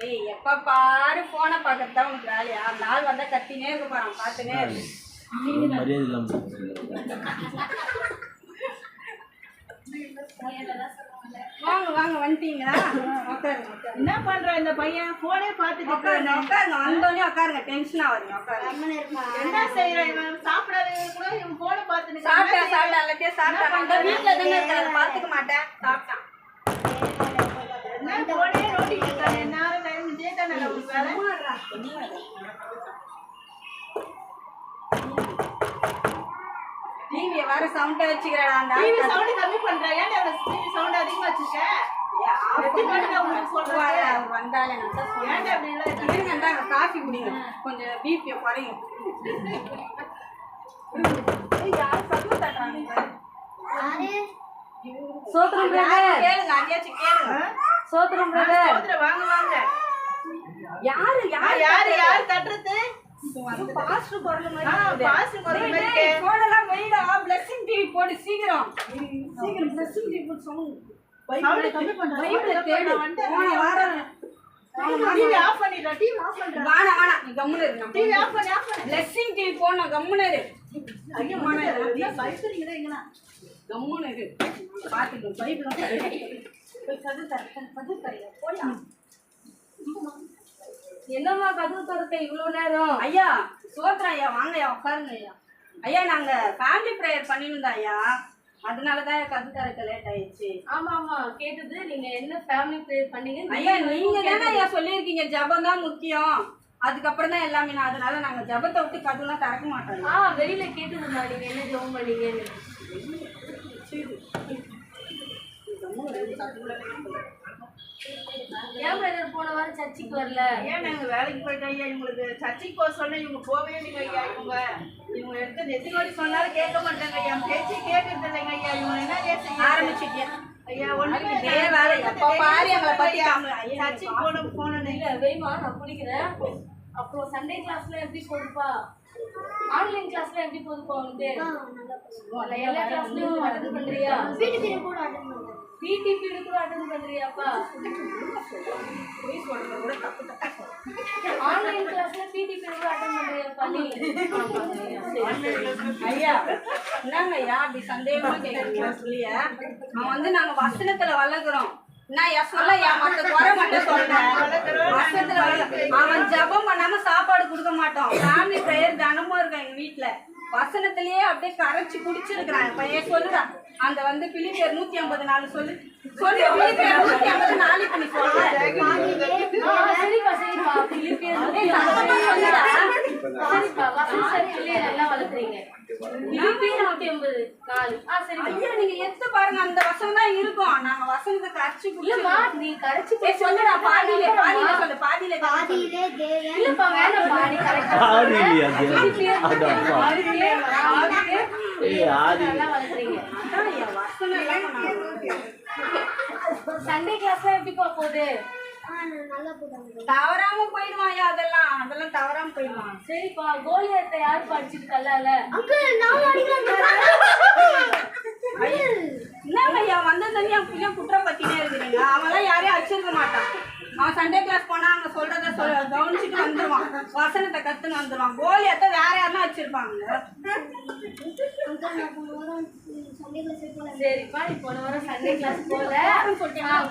ஏய் எப்ப பாரு போனை பார்க்கறது தான் உனக்கு வேலையா? அந்த ஆள் வந்தா கத்தினே இருக்க போறான், பார்த்துனே மரியாதை இல்லாம வாங்க வாங்க வந்துட்டீங்களா? உட்காருங்க. என்ன பண்ற இந்த பையன்? போனே பார்த்துட்டு உட்காருங்க உட்காருங்க, வந்தோடனே உட்காருங்க. டென்ஷன் ஆகுறீங்க, உட்காருங்க. என்ன செய்யறான் இவன்? சாப்பிடாத கூட இவன் போனை பார்த்துட்டு சாப்பிட்டா சாப்பிட்டா எல்லாத்தையும் சாப்பிட்டா. அந்த வீட்டுல தானே இருக்கிறத பார்த்துக்க மாட்டேன். சாப்பிட்டான். என்ன போனே நோட்டிட்டு இருக்கான்? என்ன டைம் இதே தானே உங்களுக்கு வேலை? டிவியை வேற சவுண்டா வச்சுக்கிறடா. அந்த டிவி சவுண்ட் கம்மி பண்ற. ஏன் டிவி சவுண்ட் அதிகமா வச்சிருக்க? வந்தாலே காஃபி குடிங்க, கொஞ்சம் பிபியை குறையும். சோத்திரம் கேளுங்க, அதையாச்சும் கேளுங்க. சோத்திரம் வாங்க வாங்க. யாரு யாரு யாரு யாரு தட்டுறது? பாஸ்டர் குரல் மாதிரி பாஸ்டர் குரல் மாதிரி போடலாம். வெயிடா blessing டிவி போடு சீக்கிரம் சீக்கிரம். blessing டிவி போடு சவுண்ட் சவுண்ட் கம்மி பண்ற. பைபிள தேடு. போன வாரம் டிவி ஆஃப் பண்ணிடுறா. டிவி ஆஃப் பண்றா. வாணா வாணா நீ கம்முனு இரு. டிவி ஆஃப் பண்ணு ஆஃப் பண்ணு. blessing டிவி போனா கம்முனு இரு. ஐயோ மாமா இதெல்லாம் பயப்படுறீங்க எங்கனா? கம்முனு இரு. பாத்துட்டு பைபிள போய் கது தர போடா. என்னம்மா கதவு திறக்க இவ்வளவு நேரம்? ஐயா சோத்ரா ஐயா, வாங்க ஐயா, உட்காருங்க ஐயா. ஐயா நாங்க ஃபேமிலி ப்ரேயர் பண்ணிருந்தோம் ஐயா, அதனாலதான் கதவு திறக்க லேட் ஆயிடுச்சு. ஆமா ஆமா கேட்டது. நீங்க என்ன ஃபேமிலி ப்ரேயர் பண்ணீங்க? ஐயா நீங்க தானே ஐயா சொல்லியிருக்கீங்க ஜபம் தான் முக்கியம், அதுக்கப்புறம் தான் எல்லாமே. அதனால நாங்க ஜபத்தை விட்டு கதவுலாம் திறக்க மாட்டோம். வெளியில கேட்டதுமா நீங்க என்ன ஜெபம் பண்ணீங்கன்னு. ஏன் பிரதர் போன வாரம் சர்ச்சுக்கு வரல? ஏன் நாங்க வேலைக்கு போயிட்டோம் ஐயா. இவங்களுக்கு சர்ச்சைக்கு போக சொன்னா இவங்க போகவே இல்லைங்க ஐயா. இவங்க எடுத்து நெத்தினோடி சொன்னாலும் கேட்க மாட்டாங்க ஐயா. பேச்சு கேட்கறது இல்லைங்க ஐயா. இவங்க என்ன செய்ய ஆரம்பிச்சுட்டேன் ஐயா? ஒண்ணுமே வேலை எப்ப பாரு எங்களை பத்தி சர்ச்சைக்கு போனோம் இல்ல வெய்மா நான் குடிக்கிறேன். அப்புறம் சண்டே கிளாஸ்ல எப்படி போகுதுப்பா? ஆன்லைன் கிளாஸ்ல எப்படி போகுதுப்பா உனக்கு? எல்லா கிளாஸ்லயும் அட்டெண்ட் பண்றியா? பிடி பீரியட் கூட அட்டெண்ட் பண்றியாப்பா? ஆன்லைன் கிளாஸ்ல பிடி பீரியட் கூட அட்டெண்ட் பண்றியாப்பா நீ? ஐயா என்னங்க ஐயா அப்படி சந்தேகமா கேட்குறீங்க? சொல்லிய அவன் வந்து நாங்க வசனத்துல வளர்க்குறோம். நான் என் சொல்ல என் மத்த குறை மட்டும் சொல்றேன். வசனத்துல அவன் ஜபம் பண்ணாம சாப்பாடு கொடுக்க மாட்டோம். ஃபேமிலி ப்ரேயர் தினமும் இருக்கும் எங்க வீட்டுல. வசனத்திலேயே அப்படியே கரைச்சி குடிச்சிருக்கிறான் பையன். சொல்லுறான் அந்த வந்து பிலிப்பியர் 154 சொல்லு சொல்லு. பிலிப்பியர் 154 இப்ப நீ சொல்ற. சரிப்பா சரிப்பா. பிலிப்பியர் சொல்லுடா. சரிப்பா வசனத்திலே நல்லா வளர்க்குறீங்க. பிலிப்பியர் 154. சரி ஐயா நீங்க எடுத்து பாருங்க, அந்த வசனம் தான் இருக்கும். நாங்க வசனத்தை கரைச்சி இல்லம்மா நீ கரைச்சி போய் சொல்லுடா. பாதியிலே பாதியிலே சொல்லு. பாதியிலே இல்லப்பா வேணாம்ப்பா நீ கரெக்டா நல்லா வளர்க்குறீங்க. சண்டே கிளாஸ்ல எப்படிப்பா போகுது? தவறாம போயிடுவான். அதெல்லாம் அதெல்லாம் தவறாம போயிடுவான். சரிப்பா கோலியாத்தை யாரு படிச்சுட்டு கல்லால? என்ன ஐயா வந்த தண்ணி என் பிள்ளை குற்றம் பத்தினே இருக்கிறீங்க. அவன்லாம் யாரையும் அடிச்சிருக்க மாட்டான். அவன் சண்டே கிளாஸ் போனா அங்க சொல்றத கவனிச்சுட்டு வந்துருவான். வசனத்தை கத்துன்னு வந்துருவான். கோலியாத்த வேற யாரும் வச்சிருப்பாங்க. சரிப்பா நீ போன வாரம் சண்டே கிளாஸ் போல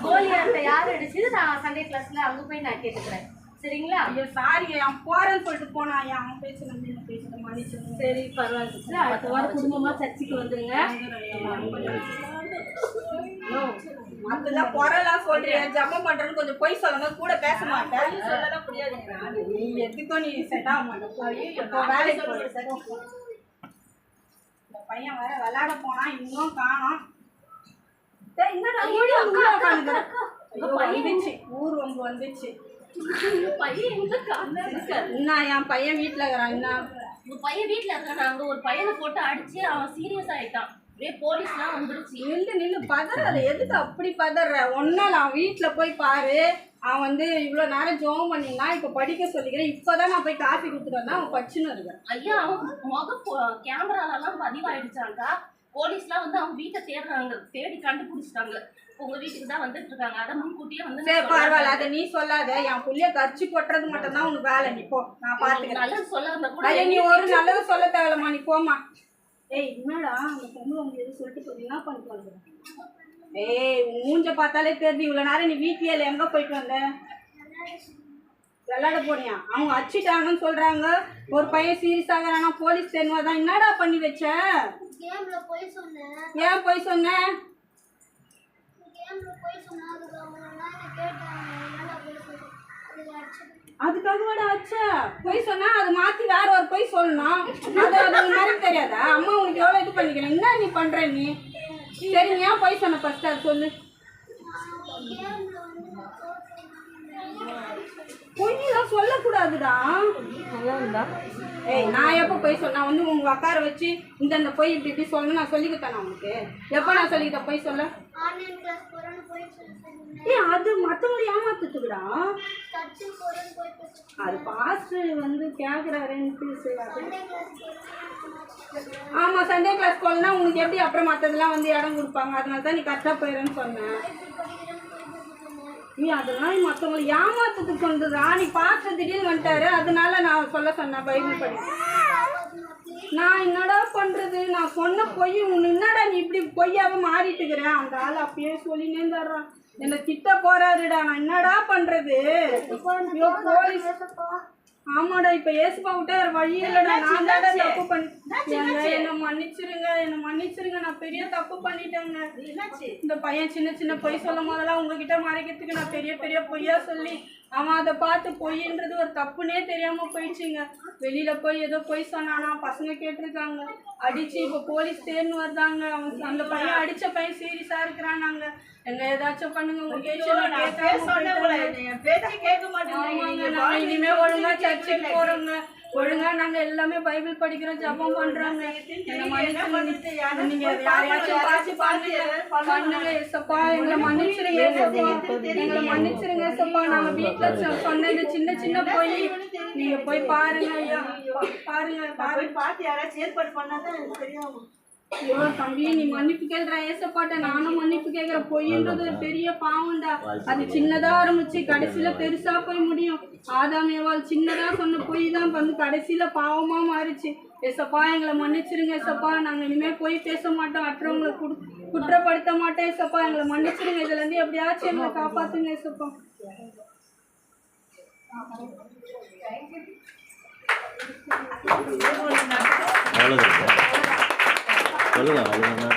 கோலியாத்தை யாரு அடிச்சது நான் சண்டே கிளாஸ்ல அங்க போய் நான் கேட்டுக்கிறேன். சரிங்களா? ஐயோ சாரி அவன் போறேன்னு சொல்லிட்டு போனா. ஐயா அவன் பேச்சு நம்பி என்ன பேசுற மன்னிச்சு. சரி பரவாயில்ல. அடுத்த வாரம் குடும்பமா சர்ச்சுக்கு வந்துருங்க. அதெல்லாம் குறைலாம் சொல்றியா? ஜபம் பண்றேன்னு கொஞ்சம் பொய் சொல்லுங்க. கூட பேச மாட்டேன். சொல்லலாம் முடியாது. நீ எதுக்கும் நீ செட் ஆக மாட்டேன். வேலைக்கு போய் இந்த பையன் வேற விளையாட போனா இன்னும் காணோம். ஊர் வம்பு வந்துச்சு. என்ன என் பையன் வீட்டுல இருக்கிறான். என்ன உங்க பையன் வீட்டுல இருக்கான். அங்க ஒரு பையனை போட்டு அடிச்சு அவன் சீரியஸ் ஆயிட்டான். போலீஸ்லாம் வந்துருச்சு. நில்லு பதறாத. எதுக்கு அப்படி பதற? ஒன்னும் அவன் வீட்டுல போய் பாரு. அவன் வந்து இவ்வளவு நேரம் ஜோம் பண்ணினா இப்ப படிக்க சொல்லிக்கிறேன். இப்பதான் நான் போய் காஃபி கொடுத்துட்டு வந்தா அவன் பச்சுன்னு இருக்கேன். ஐயா அவன் கேமராலலாம் பதிவாயிடுச்சாங்க. போலீஸ்லாம் வந்து அவங்க வீட்டை தேடுறாங்க. தேடி கண்டுபிடிச்சிட்டாங்க. உங்க வீட்டுக்கு தான் வந்துட்டு இருக்காங்க. அதை முன்கூட்டியே வந்து சரி பரவாயில்ல, அதை நீ சொல்லாத. என் புள்ளைய கரிச்சு கொட்டுறது மட்டும் தான் உனக்கு வேலை. நீ போ, நான் பாத்துக்கிறேன். நல்லது சொல்லாம கூட ஐயா நீ ஒரு நல்லது சொல்ல தேவையில்லம்மா, நீ போமா. ஏய் என்னடா அந்த பொண்ணு உங்களுக்கு எதுவும் சொல்லிட்டு போய் என்ன பண்ணிட்டு வந்துடுறேன்? ஏய் உன் மூஞ்ச பார்த்தாலே தெரியுது, இவ்வளவு நேரம் நீ வீட்லயே இல்லை, எங்க போயிட்டு வந்த? விளையாட போனியா? அவங்க அடிச்சிட்டாங்கன்னு சொல்றாங்க. ஒரு பையன் சீரியஸ் ஆகிறானா, போலீஸ் தெரியுமாதான். என்னடா பண்ணி வச்ச? கேம்ல போய் சொன்னேன். ஏன் போய் சொன்ன? கேம்ல போய் சொன்னா அதுக்கு அவங்க என்ன கேட்டாங்க, என்னடா போய் சொன்னேன், அதுக்கு அடிச்சு அதுக்காக அச்சா போய் சொன்னா அது மாத்தி வேற ஒரு போய் சொல்லணும். அது அது மாதிரி தெரியாதா? அம்மா உனக்கு எவ்வளவு இது பண்ணிக்கிறேன், என்ன நீ பண்ற நீ? சரி நீ ஏன் போய் சொன்ன ஃபர்ஸ்ட் அது சொல்லு. கேம்ல வந்து பொய்யெல்லாம் சொல்லக்கூடாதுடா. ஏய் நான் எப்போ போய் சொன்னா வந்து உங்க உட்கார வச்சு இந்த போய் இப்படி இப்படி சொல்லணும் நான் சொல்லிக்கிட்டேன் உனக்கு. எப்போ நான் சொல்லிக்கிட்டேன் போய் சொல்ல? ஆன்லைன் கிளாஸ் போறேன்னு போய் சொன்னேன். ஏய் அது மற்றவங்க ஏமாத்துட்டுக்குடா. சர்ச்சு போறேன்னு போய் பேசுறேன். அது பாஸ்டர் வந்து கேட்குறாருன்ட்டு செய்வாரு. சண்டே கிளாஸ் போறேன்னு ஆமா சண்டே கிளாஸ் போகலன்னா உனக்கு எப்படி அப்புறம் மற்றதெல்லாம் வந்து இடம் கொடுப்பாங்க. அதனால தான் நீ கரெக்டாக போயிடுன்னு சொன்னேன். நீ அதெல்லாம் மற்றவங்களை ஏமாத்துறதுக்கு சொன்னதுடா. நீ பார்த்து திடீர்னு வந்துட்டாரு, அதனால நான் சொல்ல சொன்னேன் பைபிள் படி. நான் என்னடா பண்றது? நான் சொன்ன பொய் உன்னு என்னடா நீ இப்படி பொய்யாவே மாறிட்டுக்கிறேன். அந்த ஆள் அப்பயே சொல்லினே தர்றான். என்னை திட்ட போறாருடா, நான் என்னடா பண்றது? ஐயோ, போலீஸ். ஆமாடா இப்ப ஏசுப்பா விட்டா வேற வழி இல்லடா. நான் தான்டா தப்பு பண்ணேன். என்ன மன்னிச்சிருங்க, என்ன மன்னிச்சிருங்க. நான் பெரிய தப்பு பண்ணிட்டேங்க. இந்த பையன் சின்ன சின்ன பொய் சொல்லும் போதெல்லாம் உங்ககிட்ட மறைக்கிறதுக்கு நான் பெரிய பெரிய பொய்யா சொல்லி அவன் அதை பார்த்து பொய்ன்றது ஒரு தப்புனே தெரியாம போயிடுச்சுங்க. வெளியில போய் ஏதோ பொய் சொன்னானா, பசங்க கேட்டிருக்காங்க, அடிச்சு இப்ப போலீஸ் தேர்ந்து வருதாங்க. அவன் அந்த பையன் அடிச்ச பையன் சீரியஸா இருக்கிறானாங்க. எங்க ஏதாச்சும் பண்ணுங்க, உங்க பேச்சு கேட்க மாட்டேங்க. நாங்க இனிமே ஒழுங்கா சர்ச்சுக்கு போறோங்க, ஒழுங்கா நாங்க எல்லாமே பைபிள் படிக்கிறோம், ஜெபம் பண்றோங்க. நீங்க யாரையாச்சும் பார்த்து பண்ணுங்க ஏசப்பா, எங்களை மன்னிச்சிருங்க ஏசப்பா, எங்களை மன்னிச்சிருங்க ஏசப்பா. நாங்க வீட்டுல சொன்ன இந்த சின்ன சின்ன போய் நீங்க போய் பாருங்க ஐயா, பாருங்க பார்த்து யாராச்சும் ஏற்பாடு பண்ணாதான் எனக்கு தெரியும். ஐயோ தம்பி நீ மன்னிப்பு கேட்குற ஏசப்பாட்ட, நானும் மன்னிப்பு கேட்குற. பொய்ன்றது ஒரு பெரிய பாவம்டா. அது சின்னதா ஆரம்பிச்சு கடைசியில பெருசா போய் முடியும். ஆதாம் ஏவாள் சின்னதா சொன்ன பொய் தான் வந்து கடைசியில பாவமா மாறிச்சு. ஏசப்பா எங்களை மன்னிச்சிருங்க ஏசப்பா, நாங்க இனிமே போய் பேச மாட்டோம், மற்றவங்களை குற்றப்படுத்த மாட்டோம் ஏசப்பா, எங்களை மன்னிச்சிருங்க. இதுல இருந்து எப்படியாச்சும் எங்களை காப்பாத்துங்க ஏசப்பா. அவ்வளோதான் சொல்லுங்க, அவ்வளோதான்.